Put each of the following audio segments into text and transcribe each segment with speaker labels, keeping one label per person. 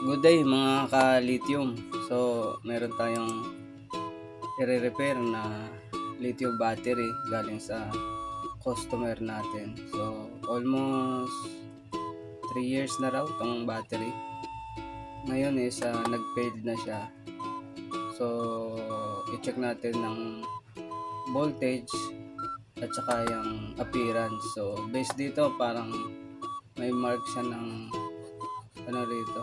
Speaker 1: Good day mga ka-lithium. So, meron tayong i-repair na lithium battery galing sa customer natin. So, almost 3 years na raw itong battery. Ngayon is nag-failed na siya. So, i-check natin ng voltage at saka yung appearance. So, based dito parang may mark siya ng rito,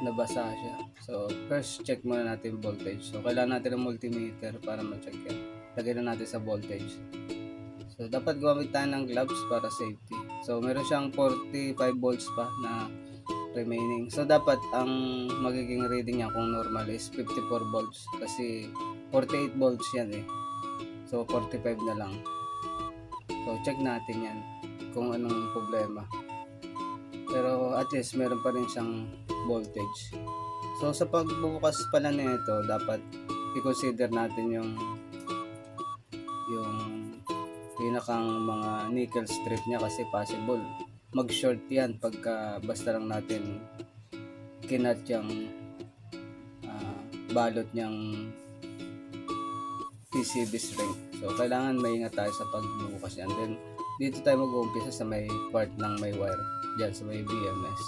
Speaker 1: nabasa siya. So, first check muna natin voltage. So, kailangan natin ng multimeter para ma-check yan. Lagay na natin sa voltage. So, dapat gumamit tayo ng gloves para safety. So, meron siyang 45 volts pa na remaining. So, dapat ang magiging reading niya kung normal is 54 volts. Kasi 48 volts yan eh. So, 45 na lang. So, check natin yan kung anong problema. Pero at least meron pa rin siyang voltage. So sa pagbubukas pala nito, dapat i-consider natin yung pinakang mga nickel strip niya kasi possible mag-short yan pagka basta lang natin kinat yung balot niyang PCB string. So kailangan maingat tayo sa pagbubukas yan. Then dito tayo mag-uumpisa sa may part ng may wire, dyan sa may BMS.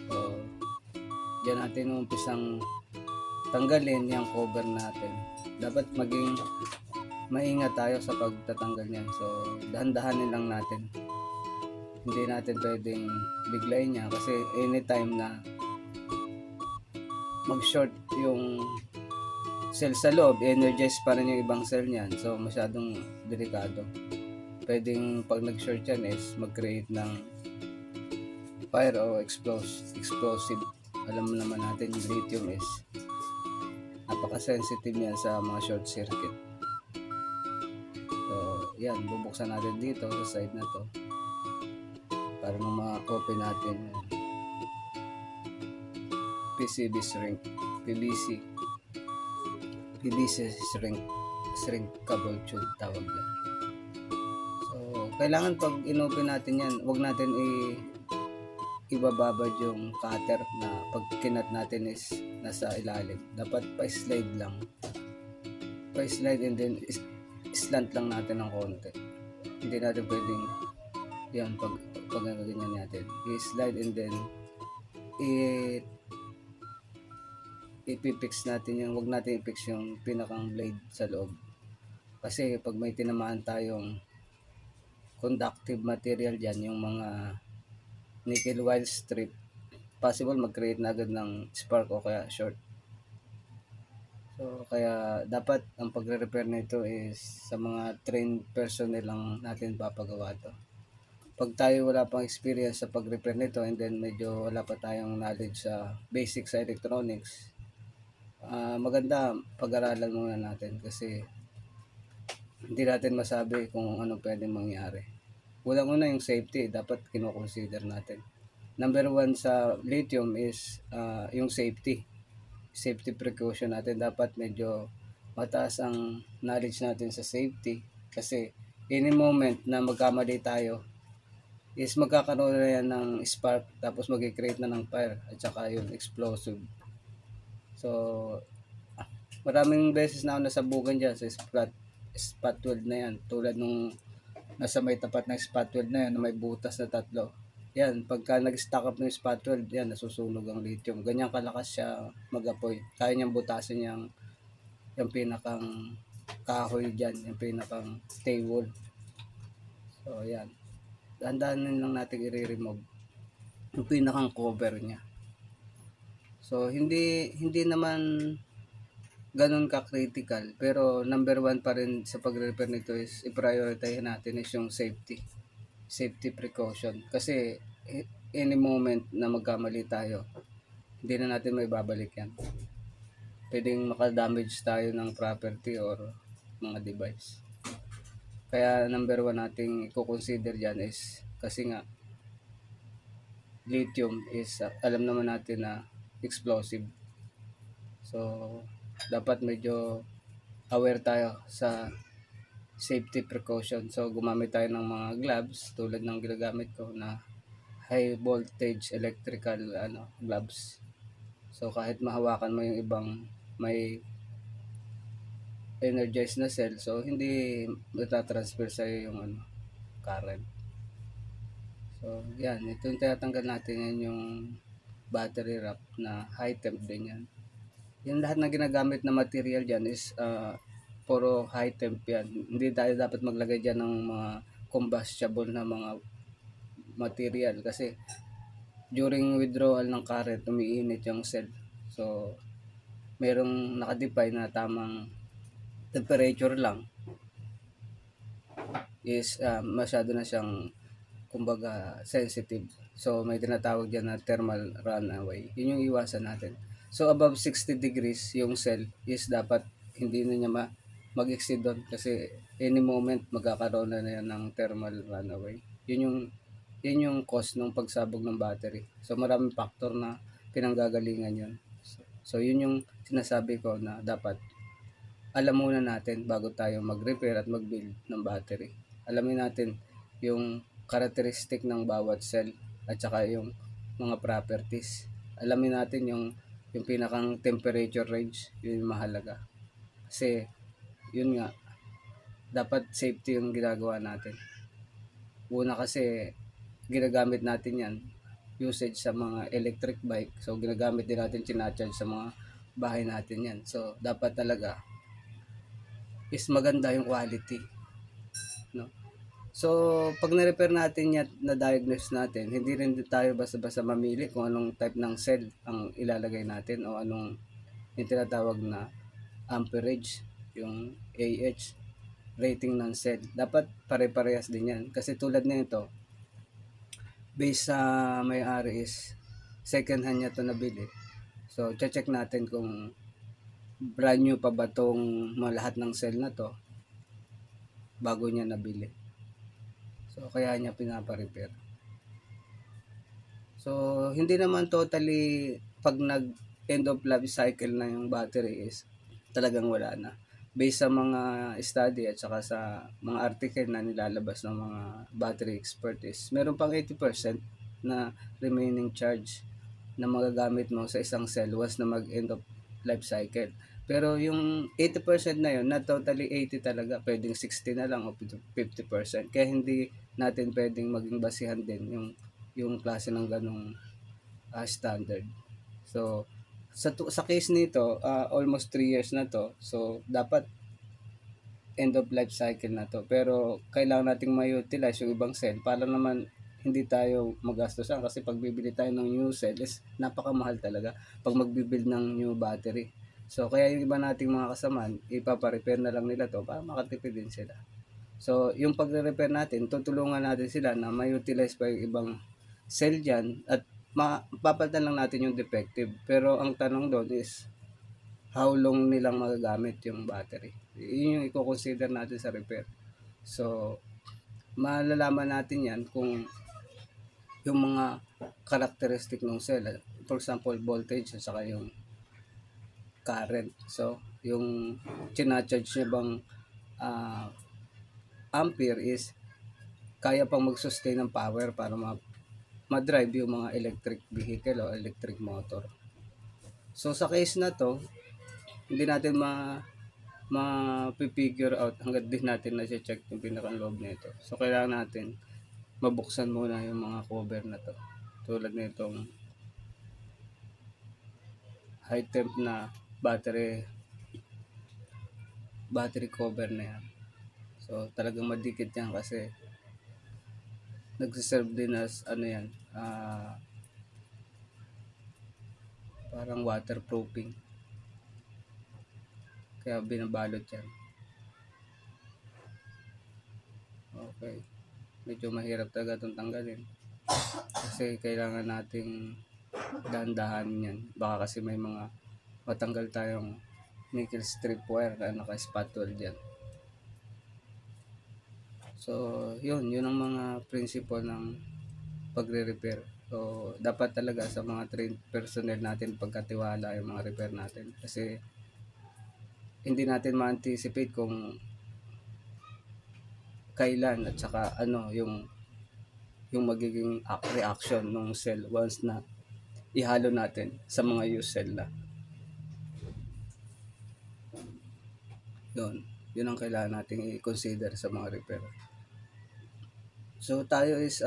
Speaker 1: So dyan natin umpisang tanggalin yung cover natin. Dapat maging maingat tayo sa pagtatanggal niyan. So dahan-dahanin lang natin. Hindi natin pwedeng biglayin niya kasi anytime na mag-short yung cell sa loob, energize pa rin yung ibang cell niyan. So masyadong delikado. Pwedeng pag nag-short yan is mag-create ng fire o explosive. Alam mo naman natin yung lithium is napaka-sensitive yan sa mga short circuit. So yan, bubuksan natin dito sa side na to para ma-open natin yung PCB shrink, PVC shrinkable tube tawag yan. Kailangan pag inopen natin yan, wag natin ibababad yung cutter na pag kinat natin is nasa ilalim. Dapat pa-slide lang. Pa-slide and then slant lang natin ng konti. Hindi natin pwedeng yan pag ganyan natin. I-slide and then ipipix natin yung, wag natin ipix yung pinakang blade sa loob. Kasi pag may tinamaan tayong conductive material dyan, yung mga nickel wire strip, possible mag-create na agad ng spark o kaya short. So kaya dapat ang pagre-repair nito is sa mga trained personnel lang natin papagawa to. Pag tayo wala pang experience sa pag-repair nito and then medyo wala pa tayong knowledge sa basic sa electronics, maganda pag-aralan muna natin kasi hindi natin masabi kung ano pwedeng mangyari. Unang-una yung safety, dapat kino-consider natin. Number 1 sa lithium is yung safety precaution natin. Dapat medyo mataas ang knowledge natin sa safety kasi any moment na magkamali tayo is magkakaroon na yan ng spark tapos mag-create na ng fire at saka yung explosive. So maraming beses na ako nasabugan dyan sa spot weld na yan, tulad nung nasa may tapat ng spot weld na yan na may butas na tatlo. Yan, pagka nag-stack up ng spot weld, yan, nasusunog ang lithium. Ganyan kalakas siya mag-apoy. Kaya niyang butasin yung pinakang kahoy dyan, yung pinakang table. So, yan. Dahan-dahanin lang natin i-remove yung pinakang cover niya. So, hindi naman ganun ka-critical, pero number 1 pa rin sa pag-repair nito is i-prioritize natin is yung safety precaution kasi any moment na magkamali tayo, hindi na natin may babalik yan. Pwedeng makadamage tayo ng property or mga device. Kaya number 1 nating i-consider dyan is kasi nga lithium is alam naman natin na explosive. So dapat medyo aware tayo sa safety precaution. So gumamit tayo ng mga gloves tulad ng ginagamit ko na high voltage electrical gloves. So kahit mahawakan mo yung ibang may energized na cell, so hindi matatransfer sa'yo yung current. So yan, ito yung tinatanggal natin, yan yung battery wrap na high temp din yan. Yung lahat na ginagamit na material dyan is puro high temp yan. Hindi tayo dapat maglagay dyan ng mga combustible na mga material kasi during withdrawal ng current, umiinit yung cell. So merong nakadefine na tamang temperature lang is masyado na siyang kumbaga sensitive. So may tinatawag dyan na thermal runaway. Yun yung iwasan natin. So above 60 degrees yung cell is dapat hindi na niya mag-exceed doon kasi any moment magkakaroon na yan ng thermal runaway. Yun yung cause ng pagsabog ng battery. So maraming factor na pinanggagalingan yun. So yun yung sinasabi ko na dapat alam muna natin bago tayo mag-repair at mag-build ng battery. Alamin natin yung characteristic ng bawat cell at saka yung mga properties. Alamin natin yung pinakang temperature range, yun yung mahalaga. Kasi yun nga, dapat safety yung ginagawa natin. Una kasi ginagamit natin yan usage sa mga electric bike. So ginagamit din natin, charge sa mga bahay natin yan. So dapat talaga is maganda yung quality, no? So pag na-repair natin yan, na-diagnose natin, hindi rin tayo basta-basta mamili kung anong type ng cell ang ilalagay natin o anong yung tinatawag na amperage, yung AH rating ng cell. Dapat pare-parehas din yan kasi tulad nito, based sa may-ari is second hand niya to nabili. So check natin kung brand new pa ba tong lahat ng cell na to bago niya nabili. So kaya niya pinapa-repair. So hindi naman totally pag nag end of life cycle na yung battery is talagang wala na. Based sa mga study at saka sa mga article na nilalabas ng mga battery expert is meron pang 80% na remaining charge na magagamit mo sa isang cell once na mag end of life cycle. Pero yung 80% na yun, not totally 80 talaga, pwedeng 60 na lang o 50%. Kaya hindi natin pwedeng maging basihan din yung klase ng ganong standard. So sa case nito, almost 3 years na to. So dapat end of life cycle na to. Pero kailangan nating ma-utilize yung ibang cell para naman hindi tayo magastosan kasi pag bibili tayo ng new cell is napakamahal talaga pag magbibuild ng new battery. So kaya yung iba nating mga kasamaan, ipapa-repair na lang nila to para makatipid din sila. So yung pagre-repair natin, tutulungan natin sila na ma-utilize pa yung ibang cell dyan at mapapalitan lang natin yung defective. Pero ang tanong doon is how long nilang magagamit yung battery. Yun yung i-consider natin sa repair. So malalaman natin yan kung yung mga characteristic ng cell, for example voltage at saka yung current. So yung charge niya bang ampere is kaya pang mag-sustain ng power para ma-drive yung mga electric vehicle o electric motor. So sa case na to, hindi natin ma-figure out hanggat din natin na check yung pinaka-loob nito. So kailangan natin mabuksan muna yung mga cover na to. Tulad nitong high temp na battery cover na yan. So talagang madikit yan kasi nagsiserve din as yan, parang waterproofing. Kaya binabalot yan. Okay. Medyo mahirap talaga itong tanggalin. Kasi kailangan nating dahan-dahanin yan. Baka kasi may mga matanggal tayong nickel strip wire na naka-spatule dyan. So, yun ang mga principle ng pagre-repair. So, dapat talaga sa mga trained personnel natin pagkatiwala yung mga repair natin. Kasi, hindi natin ma-anticipate kung kailan at saka ano yung yung magiging reaction ng cell once na ihalo natin sa mga used cell na. Yun ang kailangan nating i-consider sa mga repair. So tayo is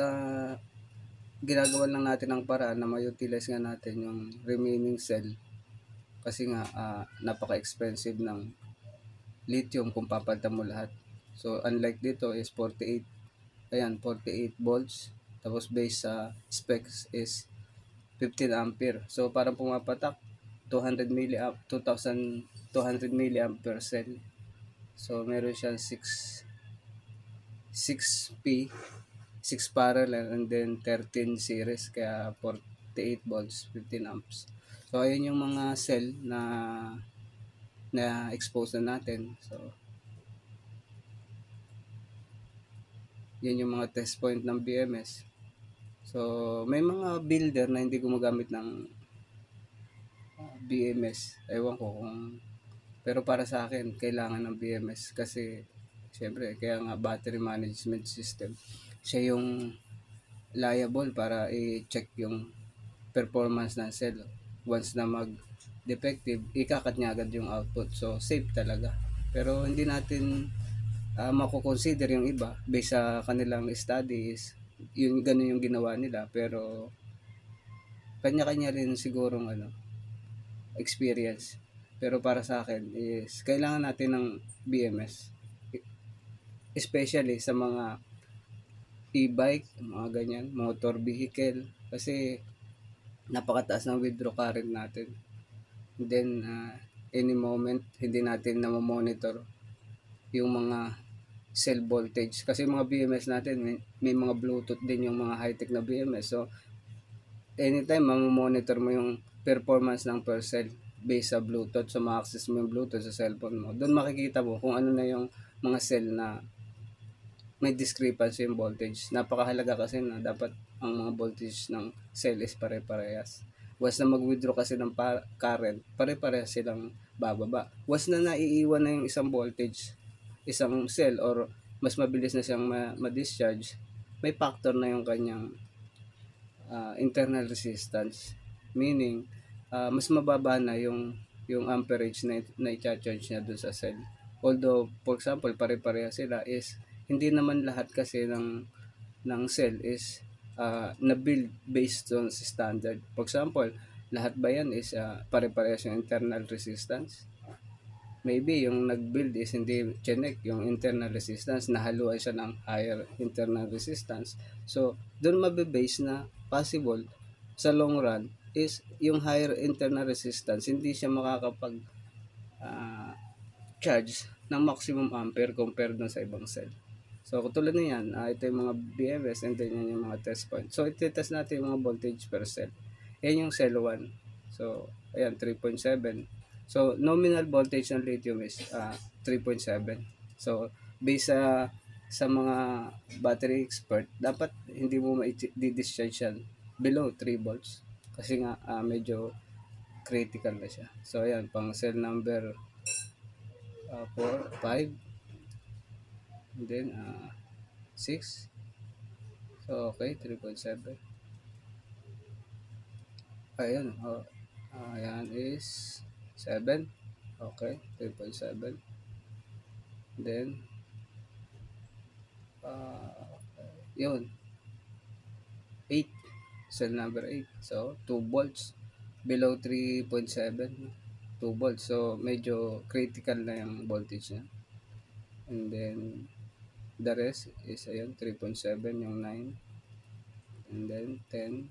Speaker 1: ginagawa lang natin ang paraan na ma-utilize nga natin yung remaining cell kasi nga napaka-expensive ng lithium kung papalitan mo lahat. So unlike dito is 48 volts, tapos base sa specs is 15 ampere. So parang pumapatak 200 milliamp 2200 milliamp per cell. So meron siyang 6P 6 parallel and then 13 series, kaya 48 volts 15 amps. So ayun yung mga cell na expose na natin. So yan yung mga test point ng BMS. So may mga builder na hindi gumagamit ng BMS. Ewan ko kung, pero para sa akin kailangan ng BMS kasi syempre kaya nga battery management system siya yung liable para i-check yung performance ng cell. Once na mag-defective, ikakat niya agad yung output. So, safe talaga. Pero hindi natin mako-consider yung iba based sa kanilang studies. Yun, ganun yung ginawa nila. Pero, kanya-kanya rin sigurong experience. Pero para sa akin is, kailangan natin ng BMS. Especially sa mga e-bike, mga ganyan, motor vehicle. Kasi, napakataas ng withdraw current natin. And then, any moment, hindi natin na monitor yung mga cell voltage. Kasi mga BMS natin, may mga Bluetooth din yung mga high-tech na BMS. So, anytime, mamonitor mo yung performance ng per cell based sa Bluetooth. So, ma-access mo yung Bluetooth sa cellphone mo. Doon makikita mo kung ano na yung mga cell na may discrepancy yung voltage. Napakahalaga kasi na dapat ang mga voltage ng cell is pare-parehas. Once na mag-withdraw kasi ng current, pare-parehas silang bababa. Once na naiiwan na yung isang voltage, isang cell, or mas mabilis na siyang ma-discharge, may factor na yung kanyang internal resistance. Meaning, mas mababa na yung amperage na i-charge niya dun sa cell. Although, for example, pare-pareha sila is hindi naman lahat kasi ng cell is na-build based on standard. For example, lahat ba yan is pare-parehas yung internal resistance? Maybe yung nag-build is hindi check yung internal resistance, nahaluan siya ng higher internal resistance. So, doon mabe-base na possible sa long run is yung higher internal resistance, hindi siya makakapag charge ng maximum ampere compared dun sa ibang cell. So, katulad na yan, ito yung mga BMS and then yan yung mga test point. So, iti-test natin yung mga voltage per cell. Yan yung cell 1. So, ayan, 3.7. So, nominal voltage ng lithium is 3.7. So, based sa mga battery expert, dapat hindi mo ma-discharge yan below 3 volts. Kasi nga, medyo critical na siya. So, ayan, pang cell number 4, 5, and then 6. So, okay, 3.7. Ayan, ayan is 7. Okay, 3.7. Then, yun, 8. Cell number 8. So, 2 volts. Below 3.7. 2 volts. So, medyo critical na yung voltage niya. And then, the rest is, ayun, 3.7 yung 9. And then, 10.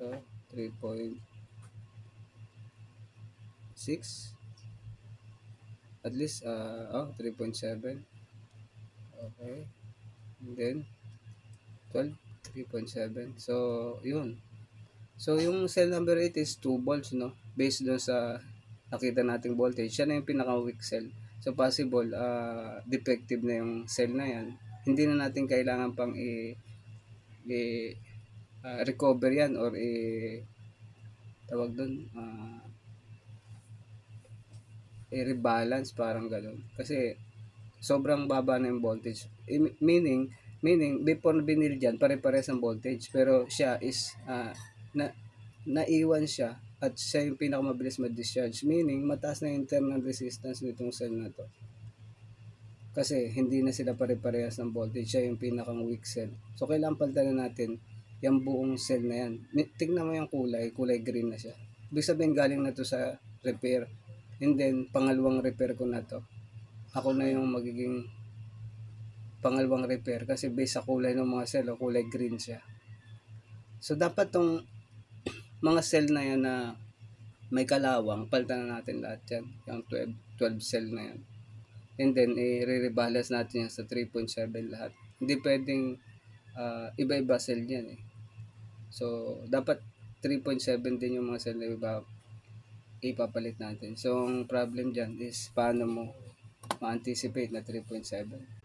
Speaker 1: So, 3.6. At least, 3.7. Okay. And then, 12, 3.7. So, yun. So, yung cell number 8 is 2 volts, no? Based doon sa nakita nating voltage. Siya na yung pinaka-weak cell. So, possible, defective na yung cell na yan. Hindi na natin kailangan pang recover yan or tawag doon, i-rebalance, parang gano'n. Kasi, sobrang baba na yung voltage. Meaning, Meaning, before binili dyan, pare-pares ang voltage. Pero siya is, na, naiwan siya at siya yung pinakamabilis mag-discharge. Meaning, mataas na yung internal resistance nitong cell na to. Kasi hindi na sila pare-parehas ng voltage. Siya yung pinakang weak cell. So, kailangan palitan na natin yung buong cell na yan. Tignan mo yung kulay green na siya. Ibig sabihin, galing na to sa repair. And then, pangalawang repair ko na to. Ako na yung magiging pangalawang repair kasi based sa kulay ng mga cell, kulay green siya. So, dapat tong mga cell na yan na may kalawang, palitan na natin lahat yan. Yung 12 cell na yan. And then, i-rebalance natin yan sa 3.7 lahat. Hindi pwedeng iba-iba cell yan eh. So, dapat 3.7 din yung mga cell na ipapalit natin. So, ang problem dyan is paano mo ma-anticipate na 3.7.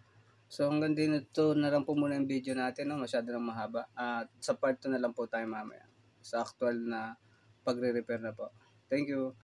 Speaker 1: So, hanggang din ito na lang po muna yung video natin. No? Masyado nang mahaba. At sa part 2 na lang po tayo mamaya. Sa actual na pagre-repair na po. Thank you.